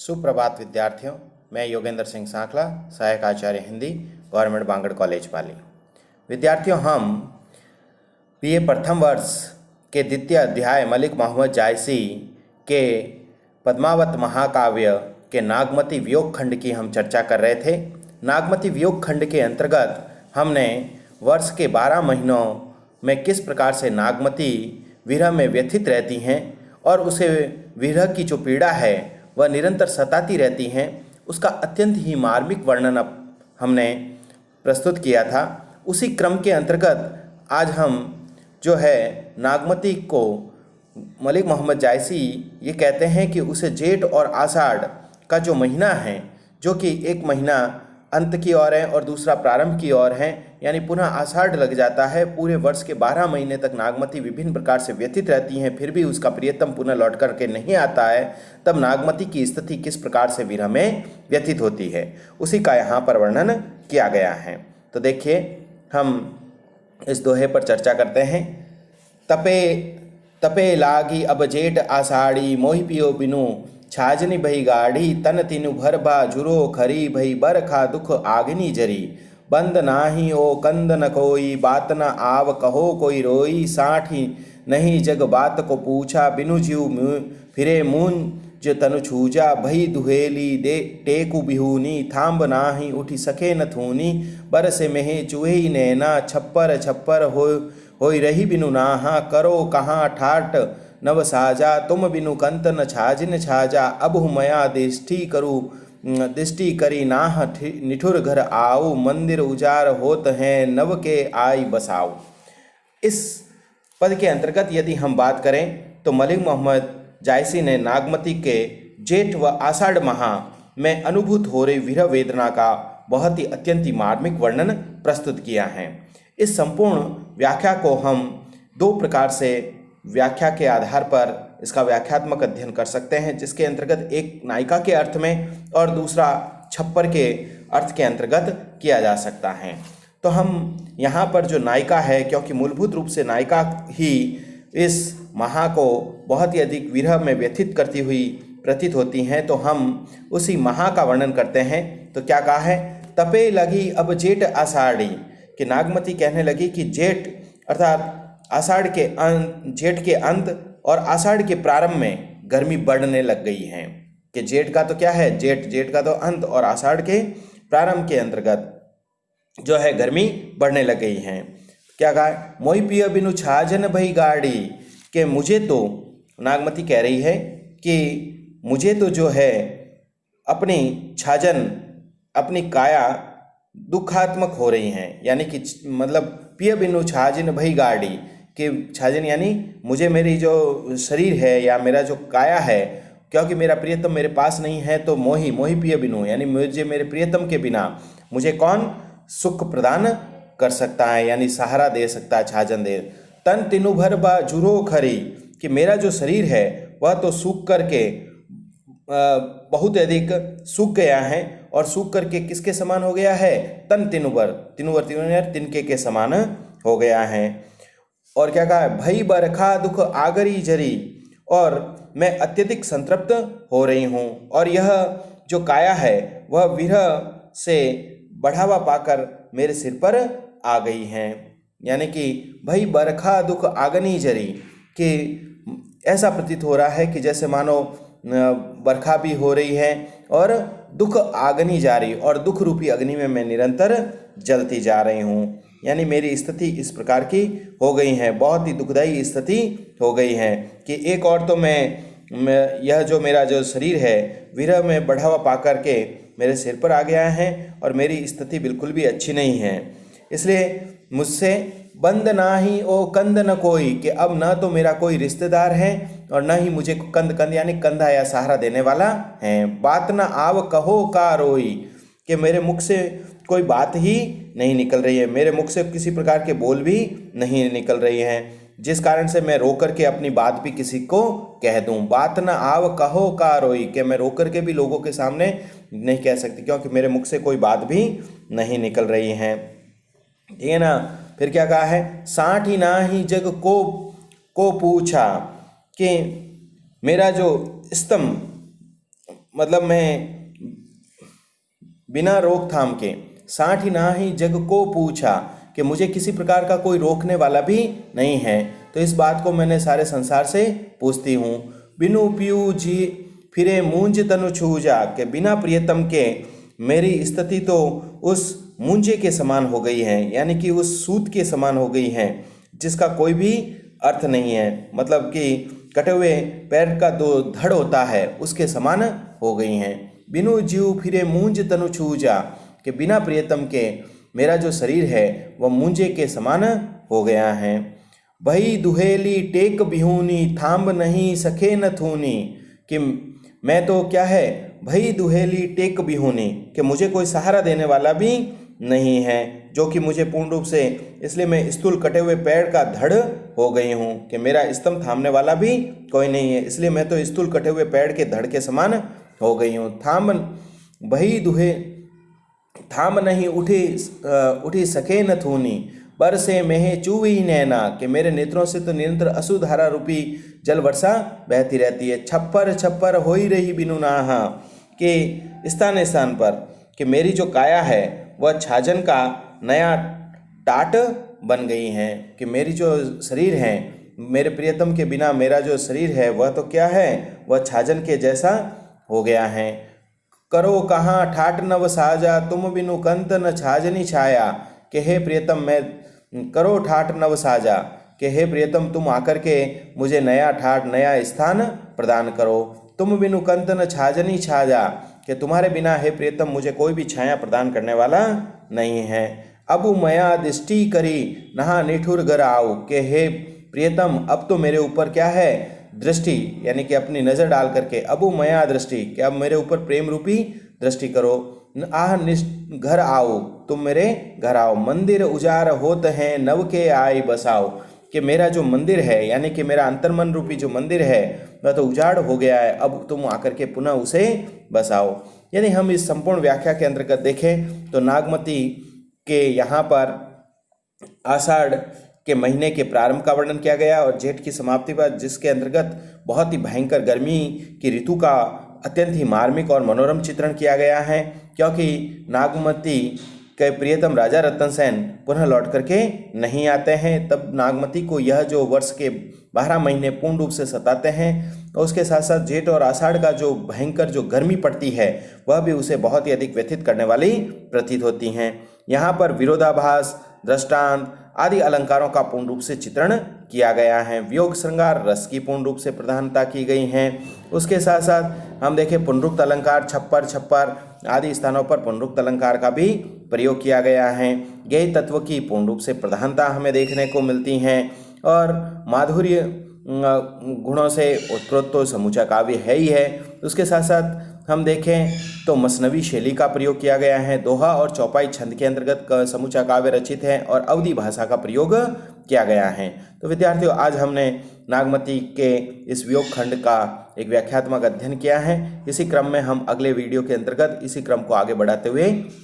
सुप्रभात विद्यार्थियों, मैं योगेंद्र सिंह सांखला, सहायक आचार्य हिंदी, गवर्नमेंट बांगड़ कॉलेज पाली। विद्यार्थियों, हम बीए प्रथम वर्ष के द्वितीय अध्याय मलिक मोहम्मद जायसी के पद्मावत महाकाव्य के नागमती वियोग खंड की हम चर्चा कर रहे थे। नागमती वियोग खंड के अंतर्गत हमने वर्ष के 12 महीनों में किस प्रकार से नागमती विरह में व्यथित रहती हैं और उसे विरह की जो पीड़ा है वह निरंतर सताती रहती हैं, उसका अत्यंत ही मार्मिक वर्णन अब हमने प्रस्तुत किया था। उसी क्रम के अंतर्गत आज हम जो है नागमती को मलिक मोहम्मद जायसी ये कहते हैं कि उसे जेठ और आषाढ़ का जो महीना है, जो कि एक महीना अंत की ओर है और दूसरा प्रारंभ की ओर है, यानी पुनः आषाढ़ लग जाता है। पूरे वर्ष के 12 महीने तक नागमती विभिन्न प्रकार से व्यथित रहती हैं, फिर भी उसका प्रियतम पुनः लौट कर के नहीं आता है। तब नागमती की स्थिति किस प्रकार से विरह में व्यथित होती है, उसी का यहाँ पर वर्णन किया गया है। तो देखिए, हम इस दोहे पर चर्चा करते हैं। तपे तपे लागी अब जेठ आषाढ़ी, मोहि पियो बिनु छाजनी भई गाढ़ी, तन तिनु भर बा जुरो खरी, भई बरखा दुख आगनी जरी। बंद नाही ओ कंद न कोई, बात न आव कहो कोई रोई, साठी नहीं जग बात को पूछा, बिनु जीव फिरे मूंज तनु छूजा, भई दुहेली दे टेकु बिहूनी, थांब नाही उठी सके न थूनी, बरसे मेहे चुहे नैना, छप्पर छप्पर होई रही बिनु नाहा, करो कहाँ ठाट नव साजा, तुम बिनु कंत न छाजिन छाजा, अब मया दृष्टि करी नाह, निठुर घर आओ, मंदिर उजार होत हैं, नव के आई बसाओ। इस पद के अंतर्गत यदि हम बात करें तो मलिक मोहम्मद जायसी ने नागमती के जेठ व आषाढ़ माह में अनुभूत हो रही विरह वेदना का बहुत ही अत्यंत मार्मिक वर्णन प्रस्तुत किया है। इस संपूर्ण व्याख्या को हम दो प्रकार से व्याख्या के आधार पर इसका व्याख्यात्मक अध्ययन कर सकते हैं, जिसके अंतर्गत एक नायिका के अर्थ में और दूसरा छप्पर के अर्थ के अंतर्गत किया जा सकता है। तो हम यहाँ पर जो नायिका है, क्योंकि मूलभूत रूप से नायिका ही इस महा को बहुत ही अधिक विरह में व्यथित करती हुई प्रतीत होती हैं, तो हम उसी महा का वर्णन करते हैं। तो क्या कहा है? तपे लगी अब जेठ आषाढ़ी, कि नागमती कहने लगी कि जेठ अर्थात आषाढ़ के जेठ के अंत और आषाढ़ के प्रारंभ में गर्मी बढ़ने लग गई है। कि जेठ का तो क्या है, जेठ का तो अंत और आषाढ़ के प्रारंभ के अंतर्गत जो है गर्मी बढ़ने लग गई है। क्या कहा? मोहि पिय बिनु छाजन भई गाड़ी, कि मुझे तो, नागमती कह रही है कि मुझे तो जो है अपनी छाजन, अपनी काया दुखात्मक हो रही हैं, यानी कि मतलब पिय बिनु छाजन भई गाड़ी, कि छाजन यानी मुझे मेरी जो शरीर है या मेरा जो काया है, क्योंकि मेरा प्रियतम मेरे पास नहीं है, तो मोहि पिय बिनु यानी मुझे मेरे प्रियतम के बिना मुझे कौन सुख प्रदान कर सकता है, यानी सहारा दे सकता है, छाजन दे। तन तिनु भर बा जुरो खरी, कि मेरा जो शरीर है वह तो सूख करके बहुत अधिक सूख गया है, और सूख करके किसके समान हो गया है? तन तिनुबर तिनके के समान हो गया है। और क्या कहा? भई बरखा दुख आगरी जरी, और मैं अत्यधिक संतृप्त हो रही हूँ, और यह जो काया है वह विरह से बढ़ावा पाकर मेरे सिर पर आ गई हैं। यानी कि भई बरखा दुख आगनी जरी, कि ऐसा प्रतीत हो रहा है कि जैसे मानो बरखा भी हो रही है और दुख आगनी जा रही, और दुख रूपी अग्नि में मैं निरंतर जलती जा रही हूँ। यानी मेरी स्थिति इस प्रकार की हो गई है, बहुत ही दुखदायी स्थिति हो गई है कि एक और तो मैं यह जो मेरा जो शरीर है विरह में बढ़ावा पा कर के मेरे सिर पर आ गया है, और मेरी स्थिति बिल्कुल भी अच्छी नहीं है। इसलिए मुझसे बंद ना ही ओ कंद न कोई, कि अब न तो मेरा कोई रिश्तेदार है और न ही मुझे कंद यानी कंधा या सहारा देने वाला है। बात न आव कहो का रोई, कि मेरे मुख से कोई बात ही नहीं निकल रही है, मेरे मुख से किसी प्रकार के बोल भी नहीं निकल रही हैं, जिस कारण से मैं रो करके अपनी बात भी किसी को कह दूं। बात न आव कहो का रोई, कि मैं रो करके भी लोगों के सामने नहीं कह सकती, क्योंकि मेरे मुख से कोई बात भी नहीं निकल रही है। ठीक है ना? फिर क्या कहा है? साठ ही ना ही जग को पूछा, कि मेरा जो स्तंभ मतलब मैं बिना रोकथाम के साठ ही ना ही जग को पूछा, कि मुझे किसी प्रकार का कोई रोकने वाला भी नहीं है, तो इस बात को मैंने सारे संसार से पूछती हूँ। बिनु पियू जी फिरे मूंज तनु छूजा, कि बिना प्रियतम के मेरी स्थिति तो उस मूंजे के समान हो गई है, यानी कि उस सूत के समान हो गई है जिसका कोई भी अर्थ नहीं है, मतलब कि कटे हुए पैर का जो धड़ होता है उसके समान हो गई हैं। बिनु जीव फिरे मूंज तनु छूजा, कि बिना प्रियतम के मेरा जो शरीर है वह मूंजे के समान हो गया है। भई दुहेली टेक बिहूनी थांब नहीं सखे न थूनी, कि मैं तो क्या है, भई दुहेली टेक बिहूनी, कि मुझे कोई सहारा देने वाला भी नहीं है, जो कि मुझे पूर्ण रूप से, इसलिए मैं स्थूल कटे हुए पैर का धड़ हो गई हूँ, कि मेरा स्तंभ थामने वाला भी कोई नहीं है, इसलिए मैं तो स्थूल कटे हुए पैर के धड़ के समान हो गई हूँ। भई दुहे थाम नहीं उठी सके न थूनी, बरसे मेहे चूवी नैना, कि मेरे नेत्रों से तो निरंतर अश्रुधारा रूपी जल वर्षा बहती रहती है। छप्पर छप्पर हो ही रही बिनु नाहा, कि स्थान स्थान पर, कि मेरी जो काया है वह छाजन का नया टाट बन गई है, कि मेरी जो शरीर है, मेरे प्रियतम के बिना मेरा जो शरीर है वह तो क्या है, वह छाजन के जैसा हो गया है। करो कहाँ ठाट नव साजा, तुम बिनु कंत न छाजनी छाया, कि हे प्रियतम मैं करो ठाट नव साजा, कि हे प्रियतम तुम आकर के मुझे नया ठाट नया स्थान प्रदान करो। तुम बिनु कंत न छाजनी छाजा, कि तुम्हारे बिना हे प्रियतम मुझे कोई भी छाया प्रदान करने वाला नहीं है। अबु मया दृष्टि करी नहा निठुर गर आओ, कि हे प्रियतम अब तो मेरे ऊपर क्या है, दृष्टि, यानी कि अपनी नज़र डाल करके, अबु मया दृष्टि, कि अब मेरे ऊपर प्रेम रूपी दृष्टि करो। आह घर आओ, तुम मेरे घर आओ। मंदिर उजार होत हैं नव के आय बसाओ, कि मेरा जो मंदिर है, यानी कि मेरा अंतर्मन रूपी जो मंदिर है वह तो उजाड़ हो गया है, अब तुम आकर के पुनः उसे बसाओ। यदि हम इस संपूर्ण व्याख्या के अंतर्गत देखें तो नागमती के यहाँ पर आषाढ़ के महीने के प्रारंभ का वर्णन किया गया और जेठ की समाप्ति पर, जिसके अंतर्गत बहुत ही भयंकर गर्मी की ऋतु का अत्यंत ही मार्मिक और मनोरम चित्रण किया गया है, क्योंकि नागमती के प्रियतम राजा रतन सेन पुनः लौट करके नहीं आते हैं। तब नागमती को यह जो वर्ष के 12 महीने पूर्ण रूप से सताते हैं, और उसके साथ साथ जेठ और आषाढ़ का जो भयंकर जो गर्मी पड़ती है वह भी उसे बहुत ही अधिक व्यथित करने वाली प्रतीत होती हैं। यहाँ पर विरोधाभास, दृष्टांत आदि अलंकारों का पूर्ण रूप से चित्रण किया गया है। वियोग श्रृंगार रस की पूर्ण रूप से प्रधानता की गई है। उसके साथ साथ हम देखें पुनरुक्त अलंकार, छप्पर छप्पर आदि स्थानों पर पुनरुक्त अलंकार का भी प्रयोग किया गया है। गेय तत्व की पूर्ण रूप से प्रधानता हमें देखने को मिलती हैं, और माधुर्य गुणों से उत्प्रोत तो समूचा काव्य है ही है। उसके साथ साथ हम देखें तो मसनवी शैली का प्रयोग किया गया है। दोहा और चौपाई छंद के अंतर्गत समूचा काव्य रचित है और अवधी भाषा का प्रयोग किया गया है। तो विद्यार्थियों, आज हमने नागमती के इस वियोग खंड का एक व्याख्यात्मक अध्ययन किया है। इसी क्रम में हम अगले वीडियो के अंतर्गत इसी क्रम को आगे बढ़ाते हुए